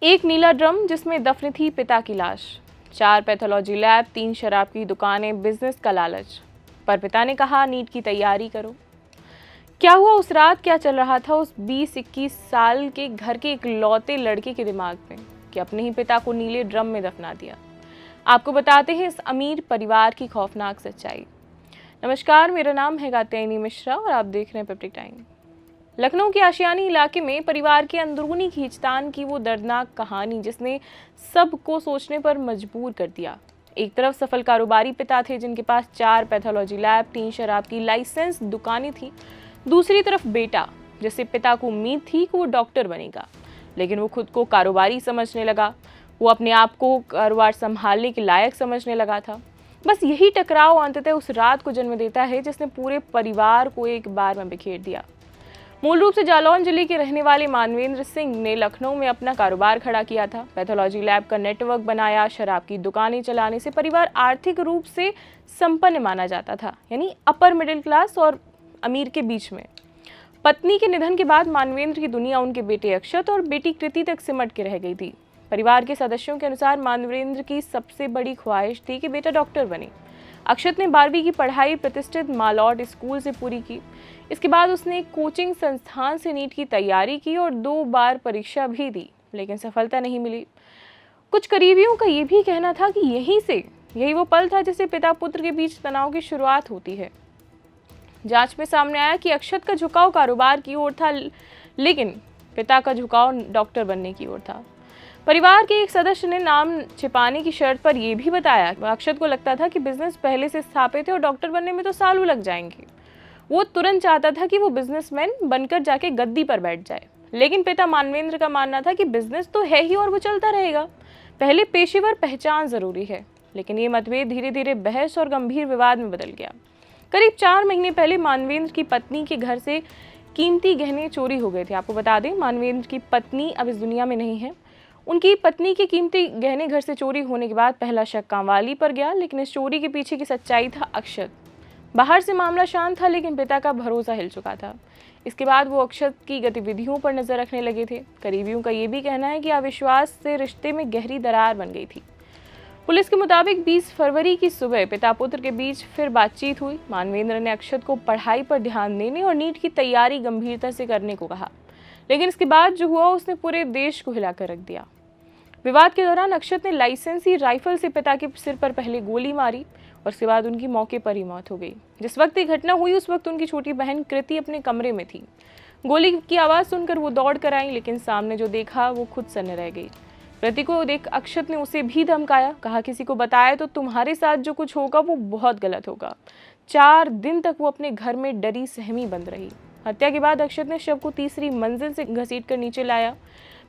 एक नीला ड्रम जिसमें दफन थी पिता की लाश, 4 पैथोलॉजी लैब, 3 शराब की दुकानें, बिजनेस का लालच। पर पिता ने कहा नीट की तैयारी करो। क्या हुआ उस रात, क्या चल रहा था उस 20-21 साल के घर के इकलौते लड़के के दिमाग में कि अपने ही पिता को नीले ड्रम में दफना दिया। आपको बताते हैं इस अमीर परिवार की खौफनाक सच्चाई। नमस्कार, मेरा नाम है कात्यायनी मिश्रा और आप देख रहे हैं पिपलिक टाइम। लखनऊ के आशियानी इलाके में परिवार के अंदरूनी खींचतान की वो दर्दनाक कहानी जिसने सबको सोचने पर मजबूर कर दिया। एक तरफ सफल कारोबारी पिता थे जिनके पास 4 पैथोलॉजी लैब, 3 शराब की लाइसेंस दुकानें थी। दूसरी तरफ बेटा जिससे पिता को उम्मीद थी कि वो डॉक्टर बनेगा, लेकिन वो खुद को कारोबारी समझने लगा। वो अपने आप को कारोबार संभालने के लायक समझने लगा था। बस यही टकराव अंततः उस रात को जन्म देता है जिसने पूरे परिवार को एक बार में बिखेर दिया। मूल रूप से जालौन जिले के रहने वाले मानवेंद्र सिंह ने लखनऊ में अपना कारोबार खड़ा किया था। पैथोलॉजी लैब का नेटवर्क बनाया, शराब की दुकानें चलाने से परिवार आर्थिक रूप से संपन्न माना जाता था, यानी अपर मिडिल क्लास और अमीर के बीच में। पत्नी के निधन के बाद मानवेंद्र की दुनिया उनके बेटे अक्षत और बेटी कृति तक सिमट के रह गई थी। परिवार के सदस्यों के अनुसार मानवेंद्र की सबसे बड़ी ख्वाहिश थी कि बेटा डॉक्टर बने। अक्षत ने 12वीं की पढ़ाई प्रतिष्ठित मालौट स्कूल से पूरी की। इसके बाद उसने एक कोचिंग संस्थान से नीट की तैयारी की और 2 बार परीक्षा भी दी, लेकिन सफलता नहीं मिली। कुछ करीबियों का ये भी कहना था कि यही वो पल था जिससे पिता पुत्र के बीच तनाव की शुरुआत होती है। जांच में सामने आया कि अक्षत का झुकाव कारोबार की ओर था, लेकिन पिता का झुकाव डॉक्टर बनने की ओर था। परिवार के एक सदस्य ने नाम छिपाने की शर्त पर यह भी बताया कि अक्षत को लगता था कि बिजनेस पहले से स्थापित है और डॉक्टर बनने में तो सालों लग जाएंगे। वो तुरंत चाहता था कि वो बिजनेसमैन बनकर जाके गद्दी पर बैठ जाए, लेकिन पिता मानवेंद्र का मानना था कि बिजनेस तो है ही और वो चलता रहेगा, पहले पेशेवर पहचान जरूरी है। लेकिन ये मतभेद धीरे धीरे बहस और गंभीर विवाद में बदल गया। करीब 4 महीने पहले मानवेंद्र की पत्नी के घर से कीमती गहने चोरी हो गए थे। आपको बता दें, मानवेंद्र की पत्नी अब इस दुनिया में नहीं है। उनकी पत्नी के कीमती गहने घर से चोरी होने के बाद पहला शक कामवाली पर गया, लेकिन इस चोरी के पीछे की सच्चाई था अक्षत। बाहर से मामला शांत था, लेकिन पिता का भरोसा हिल चुका था। इसके बाद वो अक्षत की गतिविधियों पर नजर रखने लगे थे। करीबियों का ये भी कहना है कि अविश्वास से रिश्ते में गहरी दरार बन गई थी। पुलिस के मुताबिक 20 फरवरी की सुबह पिता पुत्र के बीच फिर बातचीत हुई। मानवेंद्र ने अक्षत को पढ़ाई पर ध्यान देने और नीट की तैयारी गंभीरता से करने को कहा, लेकिन इसके बाद जो हुआ उसने पूरे देश को हिलाकर रख दिया। विवाद के दौरान अक्षत ने लाइसेंसी राइफल से पिता के सिर पर पहले गोली मारी और उसके बाद उनकी मौके पर ही मौत हो गई। जिस वक्त ये घटना हुई उस वक्त उनकी छोटी बहन कृति अपने कमरे में थी। गोली की आवाज़ सुनकर वो दौड़ कर आई, लेकिन सामने जो देखा वो खुद सन्न रह गई। कृति को देख अक्षत ने उसे भी धमकाया, कहा किसी को बताया तो तुम्हारे साथ जो कुछ होगा वो बहुत गलत होगा। 4 दिन तक वो अपने घर में डरी सहमी बंद रही। हत्या के बाद अक्षत ने शव को तीसरी मंजिल से घसीट कर नीचे लाया।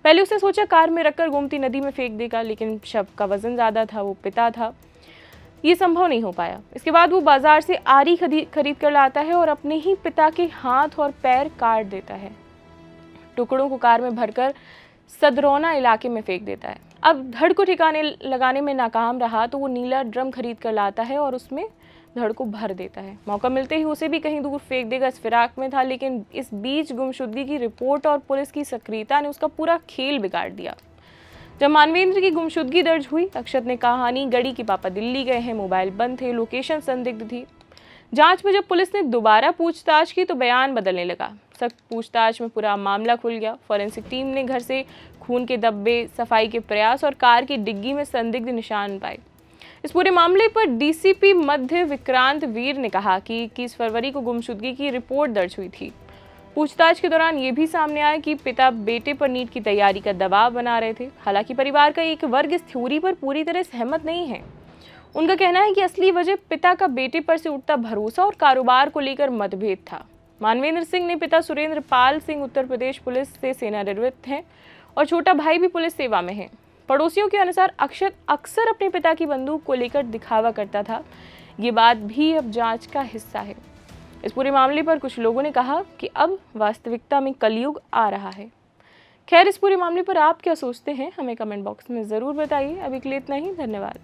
पहले उसने सोचा कार में रखकर गोमती नदी में फेंक देगा, लेकिन शव का वजन ज़्यादा था, वो पिता था, ये संभव नहीं हो पाया। इसके बाद वो बाजार से आरी खरीद कर लाता है और अपने ही पिता के हाथ और पैर काट देता है। टुकड़ों को कार में भरकर सदरौना इलाके में फेंक देता है। अब धड़ को ठिकाने लगाने में नाकाम रहा तो वो नीला ड्रम खरीद कर लाता है और उसमें धड़ को भर देता है। मौका मिलते ही उसे भी कहीं दूर फेंक देगा, इस फिराक में था। लेकिन इस बीच गुमशुदगी की रिपोर्ट और पुलिस की सक्रियता ने उसका पूरा खेल बिगाड़ दिया। जब मानवेंद्र की गुमशुदगी दर्ज हुई, अक्षत ने कहानी गढ़ी कि पापा दिल्ली गए हैं, मोबाइल बंद थे, लोकेशन संदिग्ध थी। जांच में जब पुलिस ने दोबारा पूछताछ की तो बयान बदलने लगा। सख्त पूछताछ में पूरा मामला खुल गया। फॉरेंसिक टीम ने घर से खून के धब्बे, सफाई के प्रयास और कार की डिग्गी में संदिग्ध निशान पाए। इस पूरे मामले पर डीसीपी मध्य विक्रांत वीर ने कहा कि 21 फरवरी को गुमशुदगी की रिपोर्ट दर्ज हुई थी। पूछताछ के दौरान ये भी सामने आया कि पिता बेटे पर नीट की तैयारी का दबाव बना रहे थे। हालांकि परिवार का एक वर्ग इस थ्योरी पर पूरी तरह सहमत नहीं है। उनका कहना है कि असली वजह पिता का बेटे पर से उठता भरोसा और कारोबार को लेकर मतभेद था। मानवेंद्र सिंह ने पिता सुरेंद्र पाल सिंह उत्तर प्रदेश पुलिस से सेवानिवृत्त हैं और छोटा भाई भी पुलिस सेवा में है। पड़ोसियों के अनुसार अक्षत अक्सर अपने पिता की बंदूक को लेकर दिखावा करता था। ये बात भी अब जांच का हिस्सा है। इस पूरे मामले पर कुछ लोगों ने कहा कि अब वास्तविकता में कलयुग आ रहा है। खैर, इस पूरे मामले पर आप क्या सोचते हैं हमें कमेंट बॉक्स में ज़रूर बताइए। अभी के लिए इतना ही, धन्यवाद।